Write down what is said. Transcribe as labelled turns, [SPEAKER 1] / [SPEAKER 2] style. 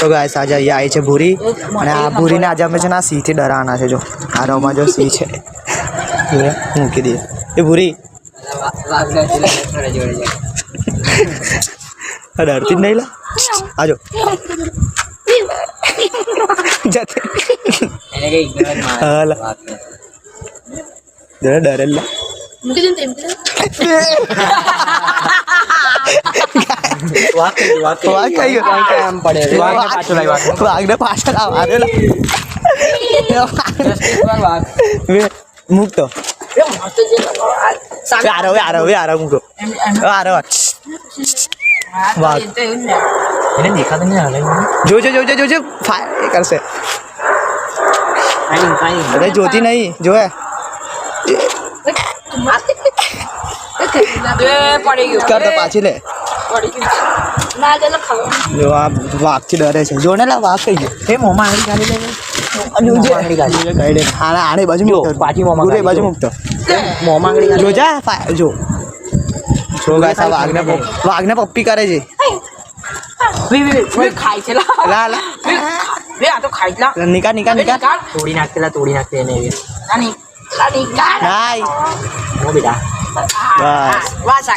[SPEAKER 1] તો ગાઈસ આજે અહીંયા આવી છે ભૂરી અને આ ભૂરીને આજે અમે છે ને આ સિંહથી ડરાવવાના છે. જો આ રોમાં જો સિંહ છે મૂકી દઈએ એ ભૂરી ડરતી જ નહીં લા આજો ડરેલા મૂકતો મૂકો જોજો જોજો જોજો ફાયર કરશે અરે જોતી નહીં જોએ કરતો પાછી લે જો આ વાઘથી ડરે છે જો ને લા વાઘ કઈ ગયો એ મોમાં આંગળી કાઢી લે આને બાજુ મૂકતો પાછી મોમાં બાજુ મૂકતો મોમાં આંગળી જો જા જો જો ગાઈસ આ વાઘને પપ્પી કરે છે
[SPEAKER 2] ખાય છે
[SPEAKER 1] લા લા
[SPEAKER 2] આ તો ખાઈ લા
[SPEAKER 1] નિકા તોડી નાખતે એને
[SPEAKER 2] નાની
[SPEAKER 1] નાઈ
[SPEAKER 2] બેટા
[SPEAKER 1] બસ
[SPEAKER 2] વાહ